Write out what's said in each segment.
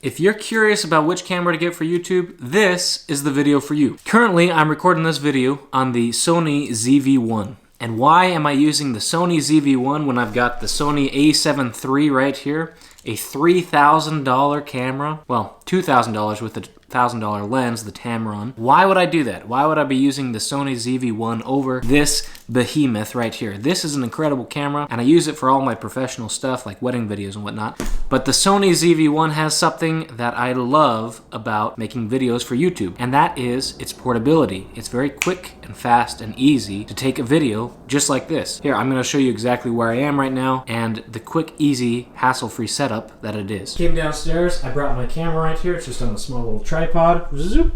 If you're curious about which camera to get for YouTube, this is the video for you. Currently, I'm recording this video on the Sony ZV-1. And why am I using the Sony ZV-1 when I've got the Sony a7 III right here? A $3,000 camera, well, $2,000 with the $1,000 lens, the Tamron. Why would I do that? Why would I be using the Sony ZV-1 over this behemoth right here? This is an incredible camera, and I use it for all my professional stuff like wedding videos and whatnot. But the Sony ZV-1 has something that I love about making videos for YouTube, and that is its portability. It's very quick and fast and easy to take a video just like this. Here, I'm gonna show you exactly where I am right now and the quick, easy, hassle-free setup that it is. Came downstairs, I brought my camera right here. It's just on a small little tripod. Zoop.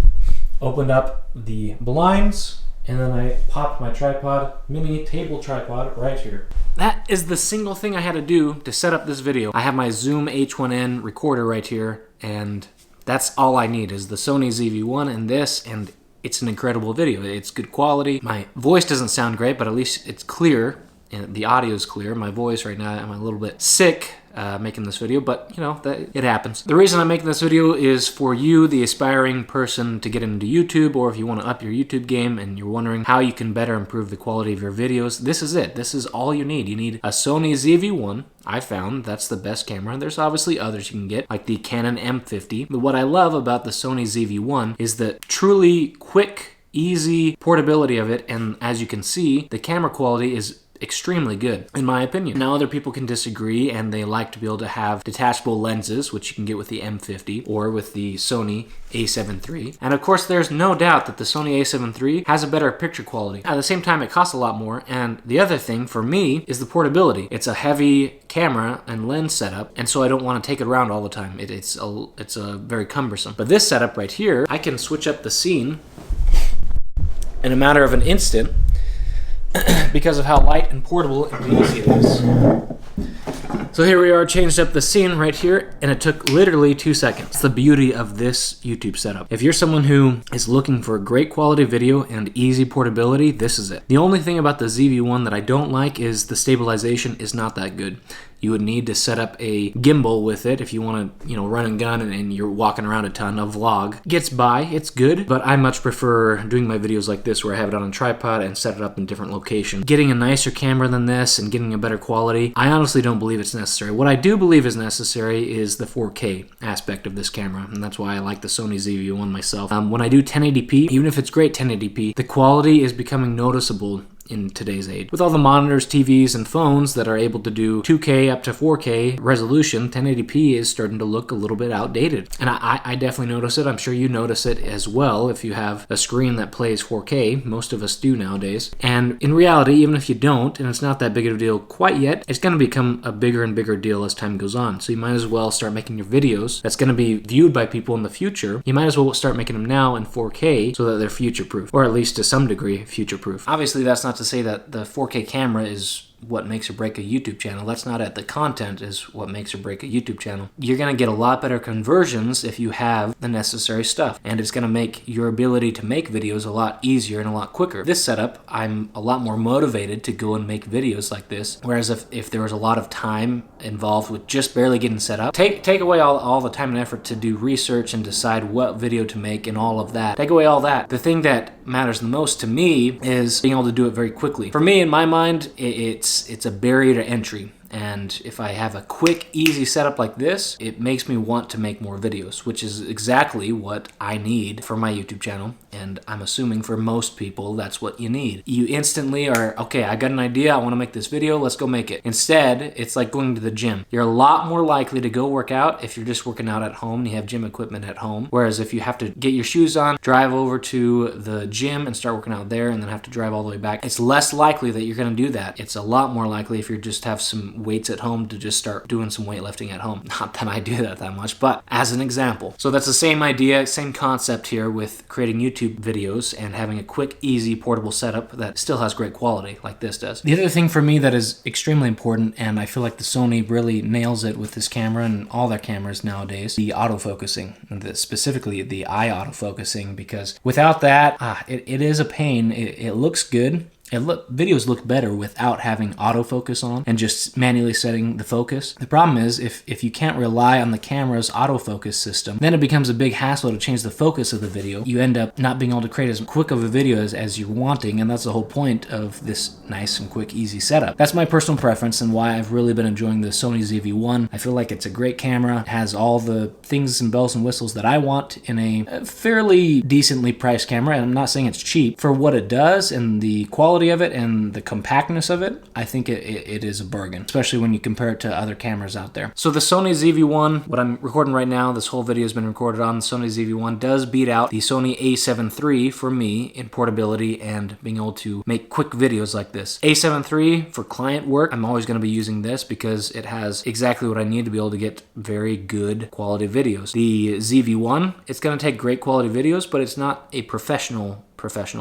Opened up the blinds, and then I popped my tripod, mini table tripod right here. That is the single thing I had to do to set up this video. I have my Zoom H1N recorder right here, and that's all I need is the Sony ZV-1 and this, and it's an incredible video. It's good quality. My voice doesn't sound great, but at least it's clear, and the audio is clear. My voice right now, I'm a little bit sick making this video, but you know, it happens. The reason I'm making this video is for you, the aspiring person, to get into YouTube, or if you want to up your YouTube game and you're wondering how you can better improve the quality of your videos, this is it. This is all you need. You need a Sony ZV-1. I found that's the best camera. There's obviously others you can get, like the Canon M50. But what I love about the Sony ZV-1 is the truly quick, easy portability of it, and as you can see, the camera quality is extremely good, in my opinion. Now, other people can disagree, and they like to be able to have detachable lenses, which you can get with the M50 or with the Sony a7 III. And of course, there's no doubt that the Sony a7 III has a better picture quality. At the same time, it costs a lot more, and the other thing for me is the portability. It's a heavy camera and lens setup, and so I don't want to take it around all the time. It's a very cumbersome. But this setup right here, I can switch up the scene in a matter of an instant because of how light and portable and easy it is. So here we are, changed up the scene right here, and it took literally 2 seconds. It's the beauty of this YouTube setup. If you're someone who is looking for a great quality video and easy portability, this is it. The only thing about the ZV-1 that I don't like is the stabilization is not that good. You would need to set up a gimbal with it if you want to, run and gun and you're walking around a ton. A vlog gets by, it's good, but I much prefer doing my videos like this where I have it on a tripod and set it up in different locations. Getting a nicer camera than this and getting a better quality, I honestly don't believe it's necessary. What I do believe is necessary is the 4K aspect of this camera, and that's why I like the Sony ZV-1 myself. When I do 1080p, even if it's great 1080p, the quality is becoming noticeable in today's age. With all the monitors, TVs, and phones that are able to do 2K up to 4K resolution, 1080p is starting to look a little bit outdated. And I definitely notice it. I'm sure you notice it as well if you have a screen that plays 4K. Most of us do nowadays. And in reality, even if you don't, and it's not that big of a deal quite yet, it's going to become a bigger and bigger deal as time goes on. So you might as well start making your videos that's going to be viewed by people in the future. You might as well start making them now in 4K so that they're future-proof, or at least to some degree future-proof. Obviously, that's not to say that the 4K camera is what makes or break a YouTube channel. That's not it. The content is what makes or break a YouTube channel. You're going to get a lot better conversions if you have the necessary stuff, and it's going to make your ability to make videos a lot easier and a lot quicker. This setup, I'm a lot more motivated to go and make videos like this, whereas if there was a lot of time involved with just barely getting set up, take away all the time and effort to do research and decide what video to make and all of that. Take away all that. The thing that matters the most to me is being able to do it very quickly. For me, in my mind, it's a barrier to entry. And if I have a quick, easy setup like this, it makes me want to make more videos, which is exactly what I need for my YouTube channel. And I'm assuming for most people, that's what you need. You instantly are, okay, I got an idea, I want to make this video, let's go make it. Instead, it's like going to the gym. You're a lot more likely to go work out if you're just working out at home and you have gym equipment at home. Whereas if you have to get your shoes on, drive over to the gym and start working out there, and then have to drive all the way back, it's less likely that you're going to do that. It's a lot more likely if you just have some weights at home to just start doing some weightlifting at home. Not that I do that much, but as an example. So that's the same idea, same concept here with creating YouTube videos and having a quick, easy, portable setup that still has great quality like this does. The other thing for me that is extremely important, and I feel like the Sony really nails it with this camera and all their cameras nowadays, the autofocusing, and specifically the eye autofocusing, because without that, it is a pain. It looks good, videos look better without having autofocus on and just manually setting the focus. The problem is if you can't rely on the camera's autofocus system, then it becomes a big hassle to change the focus of the video. You end up not being able to create as quick of a video as you're wanting, and that's the whole point of this nice and quick, easy setup. That's my personal preference and why I've really been enjoying the Sony ZV-1. I feel like it's a great camera. It has all the things and bells and whistles that I want in a fairly decently priced camera, and I'm not saying it's cheap. For what it does and the quality of it and the compactness of it, I think it is a bargain, especially when you compare it to other cameras out there. So the Sony ZV-1, what I'm recording right now, this whole video has been recorded on the Sony ZV-1, does beat out the Sony a7 III for me in portability and being able to make quick videos like this. a7 III for client work, I'm always going to be using this because it has exactly what I need to be able to get very good quality videos. The ZV-1, it's going to take great quality videos, but it's not a professional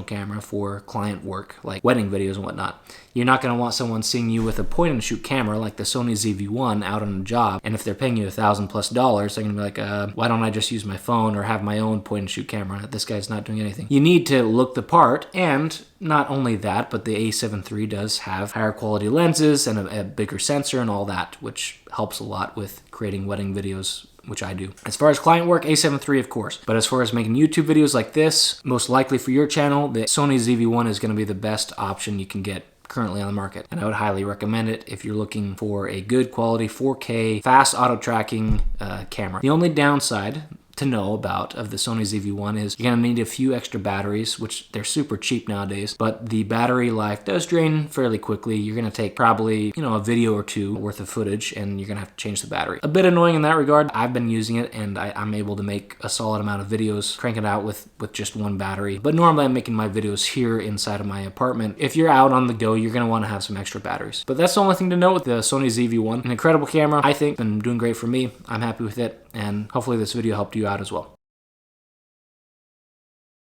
camera for client work, like wedding videos and whatnot. You're not going to want someone seeing you with a point-and-shoot camera like the Sony ZV-1 out on a job, and if they're paying you $1,000+, they're going to be like, why don't I just use my phone or have my own point-and-shoot camera? This guy's not doing anything. You need to look the part, and not only that, but the a7 III does have higher quality lenses and a bigger sensor and all that, which helps a lot with creating wedding videos, which I do. As far as client work, a7 III, of course. But as far as making YouTube videos like this, most likely for your channel, the Sony ZV-1 is going to be the best option you can get currently on the market. And I would highly recommend it if you're looking for a good quality 4K fast auto tracking camera. The only downside to know about of the Sony ZV-1 is you're going to need a few extra batteries, which they're super cheap nowadays, but the battery life does drain fairly quickly. You're going to take probably, a video or two worth of footage, and you're going to have to change the battery. A bit annoying in that regard. I've been using it, and I'm able to make a solid amount of videos, crank it out with just one battery. But normally I'm making my videos here inside of my apartment. If you're out on the go, you're going to want to have some extra batteries. But that's the only thing to know with the Sony ZV-1. An incredible camera, I think, been doing great for me. I'm happy with it, and hopefully this video helped you out as well.